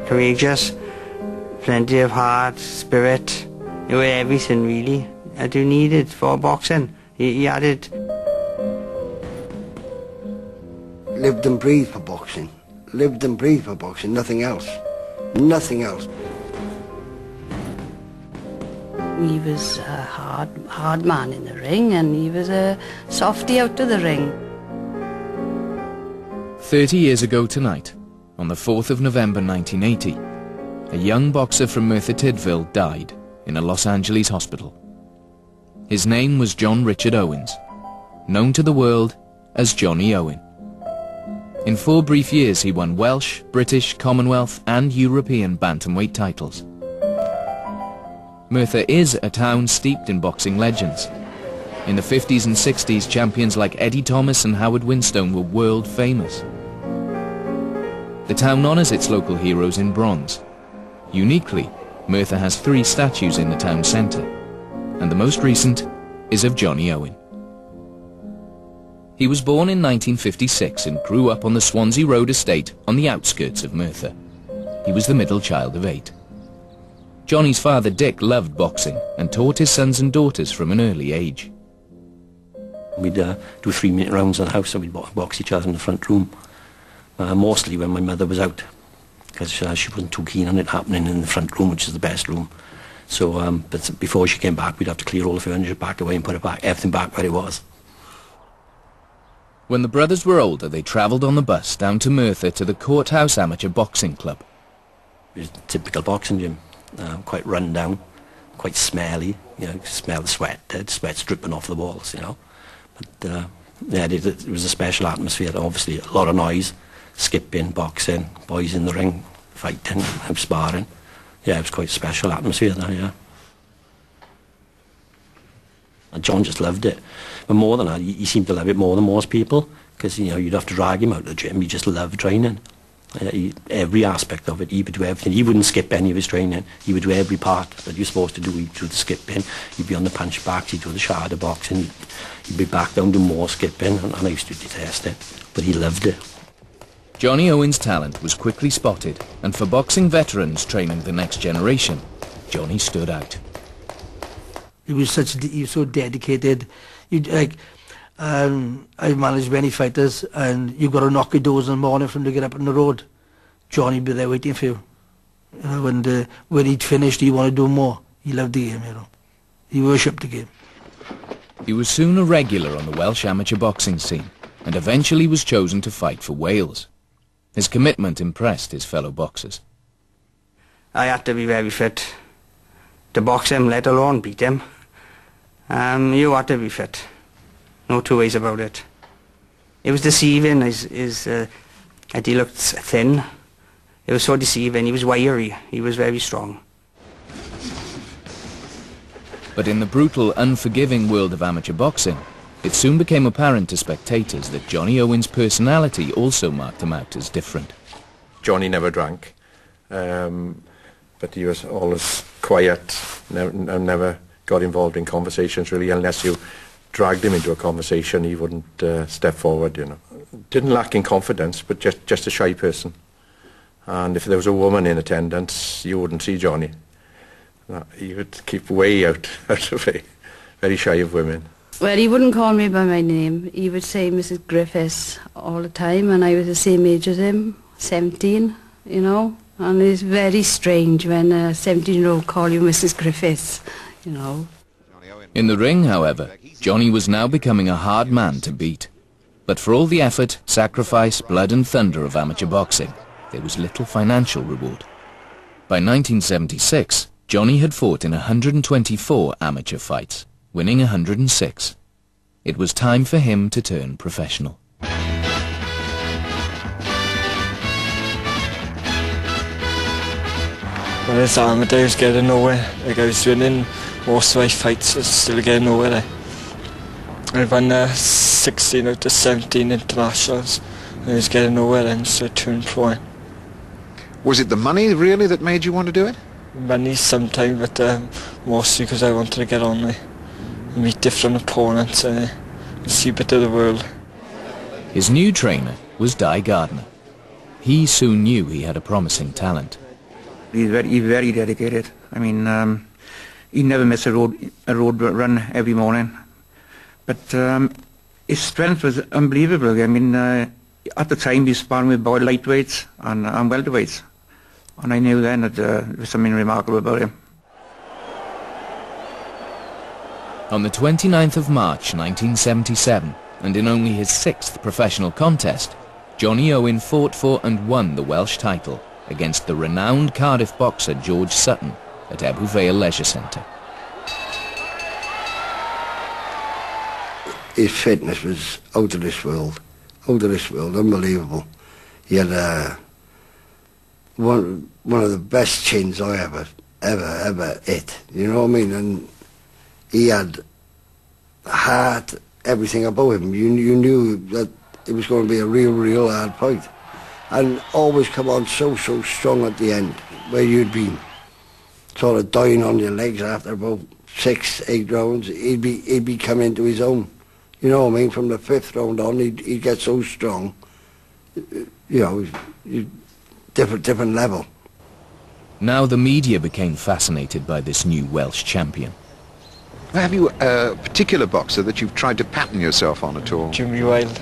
courageous, plenty of heart, spirit. He had everything really that you needed for boxing. He had it. Lived and breathed for boxing. Lived and breathed for boxing, nothing else. Nothing else. He was a hard man in the ring, and he was a softy out of the ring. 30 years ago tonight, on the 4th of November 1980, a young boxer from Merthyr Tydfil died in a Los Angeles hospital. His name was John Richard Owens, known to the world as Johnny Owen. In 4 brief years he won Welsh, British, Commonwealth and European bantamweight titles. Merthyr is a town steeped in boxing legends. In the 50s and 60s, champions like Eddie Thomas and Howard Winstone were world famous. The town honours its local heroes in bronze. Uniquely, Merthyr has 3 statues in the town centre, and the most recent is of Johnny Owen. He was born in 1956 and grew up on the Swansea Road estate on the outskirts of Merthyr. He was the middle child of 8. Johnny's father Dick loved boxing and taught his sons and daughters from an early age. We'd do 3-minute rounds in the house, and we'd box each other in the front room. Mostly when my mother was out, because she wasn't too keen on it happening in the front room, which is the best room. So, but before she came back, we'd have to clear all the furniture back away and put it back, everything back where it was. When the brothers were older, they travelled on the bus down to Merthyr to the Courthouse Amateur Boxing Club. It was a typical boxing gym, quite run down, quite smelly, you know, smell the sweat, sweat's dripping off the walls, you know. But yeah, it was a special atmosphere, obviously a lot of noise, skipping, boxing, boys in the ring, fighting, sparring. Yeah, it was quite a special atmosphere there, yeah. And John just loved it. But more than that, he seemed to love it more than most people, because, you know, you'd have to drag him out of the gym. He just loved training. Every aspect of it, he would do everything. He wouldn't skip any of his training. He would do every part that you're supposed to do. He'd do the skipping, he'd be on the punch backs, he'd do the shadow boxing, he'd be back down to more skipping, and I used to detest it, but he loved it. Johnny Owen's talent was quickly spotted, and for boxing veterans training the next generation, Johnny stood out. He was so dedicated. I've managed many fighters, and you've got to knock your doors in the morning for them to get up on the road. Johnny'd be there waiting for you. You know, and when he'd finished, he wanted to do more. He loved the game, you know. He worshipped the game. He was soon a regular on the Welsh amateur boxing scene, and eventually was chosen to fight for Wales. His commitment impressed his fellow boxers. I had to be very fit to box him, let alone beat him. You had to be fit. No 2 ways about it. It was deceiving. He looked thin. It was so deceiving. He was wiry. He was very strong. But in the brutal, unforgiving world of amateur boxing, it soon became apparent to spectators that Johnny Owen's personality also marked him out as different. Johnny never drank, but he was always quiet, never got involved in conversations really, unless you dragged him into a conversation. He wouldn't step forward, you know. Didn't lack in confidence, but just a shy person. And if there was a woman in attendance, you wouldn't see Johnny. He would keep way out of it, very shy of women. Well, he wouldn't call me by my name. He would say Mrs. Griffiths all the time, and I was the same age as him, 17, you know. And it's very strange when a 17-year-old call you Mrs. Griffiths, you know. In the ring, however, Johnny was now becoming a hard man to beat. But for all the effort, sacrifice, blood and thunder of amateur boxing, there was little financial reward. By 1976, Johnny had fought in 124 amateur fights, winning 106. It was time for him to turn professional. Well, it's amateur, I was getting nowhere. Like, I was winning most of my fights, I was still getting nowhere. Like. I won 16 out of 17 internationals. I was getting nowhere then, so I turned pro. Was it the money really that made you want to do it? Money sometimes, but mostly because I wanted to get on there and meet different opponents and see a bit of the world. His new trainer was Di Gardner. He soon knew he had a promising talent. He's very dedicated. I mean, he never missed a road run every morning. But his strength was unbelievable. I mean, at the time he was sparring with boy lightweights and welterweights, and I knew then that there was something remarkable about him. On the 29th of March 1977, and in only his 6th professional contest, Johnny Owen fought for and won the Welsh title against the renowned Cardiff boxer George Sutton at Ebbw Vale Leisure Centre. His fitness was out of this world, unbelievable. He had one of the best chins I ever hit, you know what I mean? And he had heart, everything about him. You knew that it was going to be a real hard fight. And always come on so strong at the end, where you'd been sort of dying on your legs after about 6-8 rounds. He'd be coming into his own. You know what I mean? From the 5th round on, he'd get so strong. You know, different level. Now the media became fascinated by this new Welsh champion. Have you a particular boxer that you've tried to pattern yourself on at all? Jimmy Wilde.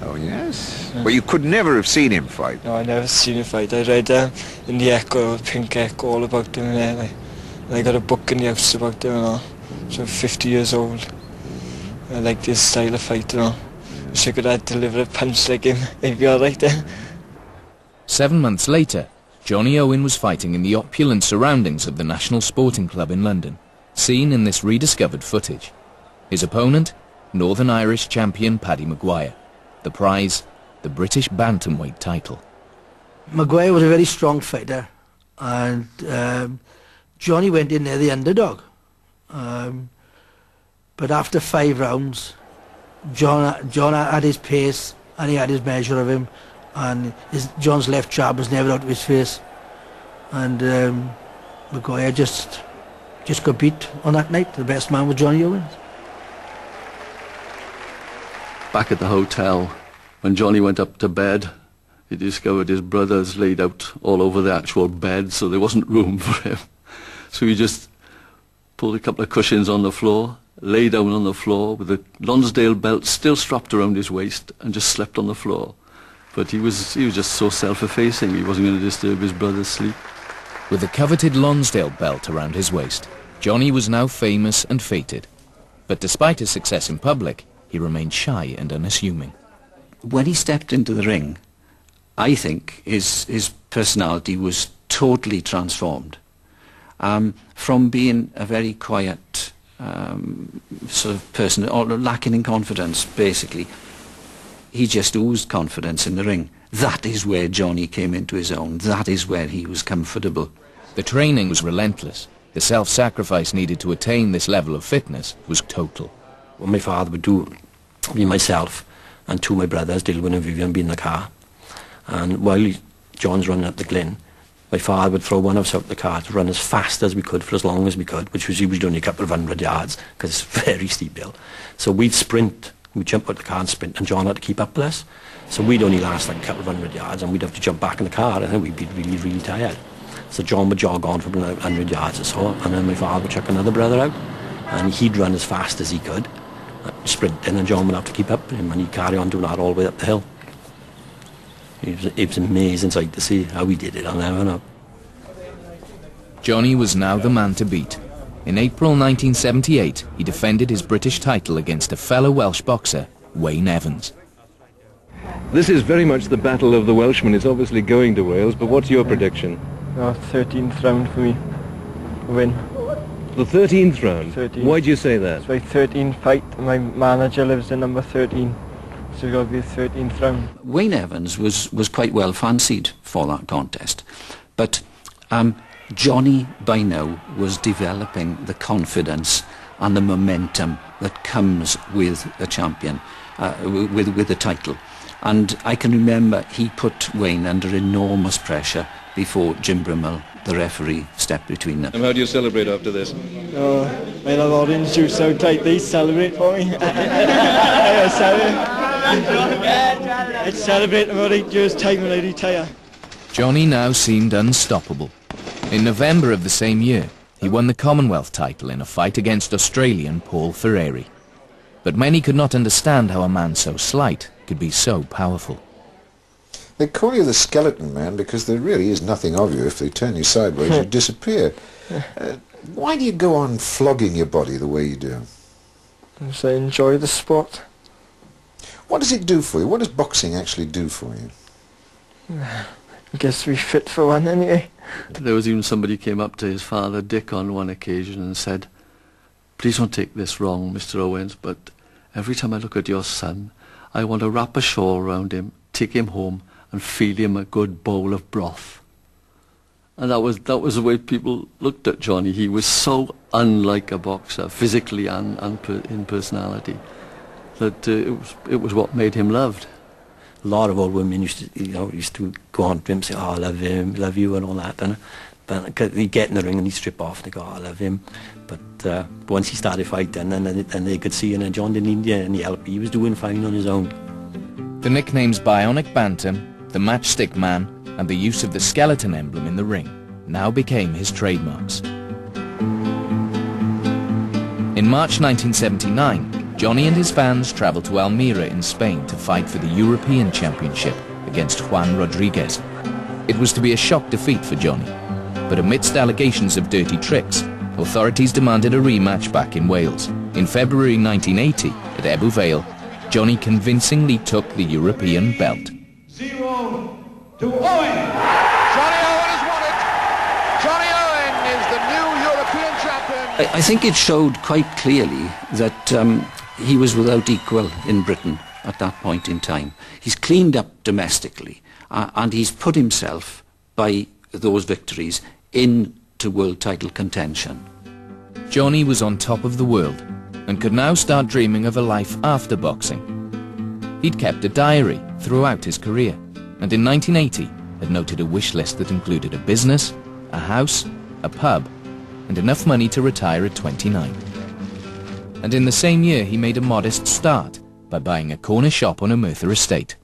Oh, yes? Well, you could never have seen him fight. No, I never seen him fight. I read in the Echo, Pink Echo, all about him there. And I got a book in the house about him and all. So I'm 50 years old. I like this style of fight and all. Wish I could have delivered a punch like him. He'd be alright there. 7 months later, Johnny Owen was fighting in the opulent surroundings of the National Sporting Club in London, seen in this rediscovered footage. His opponent, Northern Irish champion Paddy Maguire. The prize, the British bantamweight title. Maguire was a very strong fighter, and Johnny went in there the underdog. But after 5 rounds, John had his pace and he had his measure of him, and John's left jab was never out of his face, and Maguire just got beat on that night. The best man was Johnny Owen. Back at the hotel, when Johnny went up to bed, he discovered his brothers laid out all over the actual bed, so there wasn't room for him. So he just pulled a couple of cushions on the floor, lay down on the floor with a Lonsdale belt still strapped around his waist, and just slept on the floor. But he was just so self-effacing, he wasn't going to disturb his brother's sleep. With the coveted Lonsdale belt around his waist, Johnny was now famous and fated. But despite his success in public, he remained shy and unassuming. When he stepped into the ring, I think his personality was totally transformed. From being a very quiet sort of person, or lacking in confidence, basically, he just oozed confidence in the ring. That is where Johnny came into his own. That is where he was comfortable. The training was relentless. The self-sacrifice needed to attain this level of fitness was total. What my father would do, me, myself, and 2 of my brothers, Dilwyn and Vivian, be in the car. And while John's running up the glen, my father would throw one of us out the car to run as fast as we could for as long as we could, which was usually only a couple of 100 yards, because it's a very steep hill. So we'd sprint, we'd jump out the car and sprint, and John had to keep up with us. So we'd only last like a couple of 100 yards, and we'd have to jump back in the car, and then we'd be really tired. So John would jog on for about 100 yards or so, and then my father would chuck another brother out, and he'd run as fast as he could, sprinting, and John would have to keep up with him, and he'd carry on doing that all the way up the hill. It was an amazing sight to see how he did it. I'll never know. Johnny was now the man to beat. In April 1978, he defended his British title against a fellow Welsh boxer, Wayne Evans. This is very much the battle of the Welshman. It's obviously going to Wales, but what's your prediction? 13th round for me. Win. The 13th round? 13th. Why do you say that? It's my 13th fight. My manager lives in number 13. So it's got to be the 13th round. Wayne Evans was quite well fancied for that contest. But Johnny, by now, was developing the confidence and the momentum that comes with a champion, with a title. And I can remember he put Wayne under enormous pressure before Jim Brimmel, the referee, stepped between them. And how do you celebrate after this? Oh, I love orange juice so tight, they celebrate for me. I celebrate about 8 years' time when I retire. Johnny now seemed unstoppable. In November of the same year, he won the Commonwealth title in a fight against Australian Paul Ferreri. But many could not understand how a man so slight could be so powerful. They call you the skeleton man because there really is nothing of you. If they turn you sideways, you disappear. Why do you go on flogging your body the way you do? Because I enjoy the sport. What does it do for you? What does boxing actually do for you? I guess to be fit for one anyway. There was even somebody came up to his father, Dick, on one occasion and said, "Please don't take this wrong, Mr. Owens, but every time I look at your son, I want to wrap a shawl around him, take him home and feed him a good bowl of broth." And that was the way people looked at Johnny. He was so unlike a boxer, physically and in personality, that it was what made him loved. A lot of old women used to go on to him and say, "Oh, I love him, love you," and all that. And he'd get in the ring and he'd strip off and they go, "Oh, I love him." But once he started fighting, and they could see, and John didn't need any help. He was doing fine on his own. The nicknames Bionic Bantam, the Matchstick Man, and the use of the skeleton emblem in the ring now became his trademarks. In March 1979, Johnny and his fans travelled to Almira in Spain to fight for the European Championship against Juan Rodriguez. It was to be a shock defeat for Johnny, but amidst allegations of dirty tricks, authorities demanded a rematch back in Wales. In February 1980, at Ebbw Vale, Johnny convincingly took the European belt. 0 to Owen! Johnny Owen has won it! Johnny Owen is the new European champion! I think it showed quite clearly that he was without equal in Britain at that point in time. He's cleaned up domestically and he's put himself, by those victories, into world title contention. Johnny was on top of the world and could now start dreaming of a life after boxing. He'd kept a diary throughout his career, and in 1980 had noted a wish list that included a business, a house, a pub, and enough money to retire at 29. And in the same year he made a modest start by buying a corner shop on a Merthyr estate.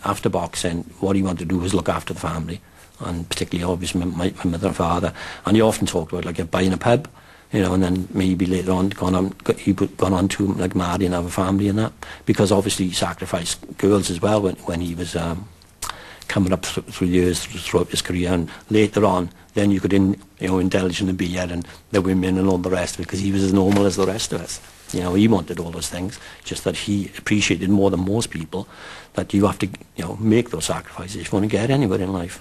After boxing, what he wanted to do was look after the family, and particularly obviously my mother and father. And he often talked about like buying a pub, and then maybe later on gone on to like marry and have a family and that, because obviously he sacrificed girls as well when he was coming up through years throughout his career, and later on then you could indulge in the beer and the women and all the rest of it, because he was as normal as the rest of us. He wanted all those things, just that he appreciated more than most people that you have to make those sacrifices if you want to get anywhere in life.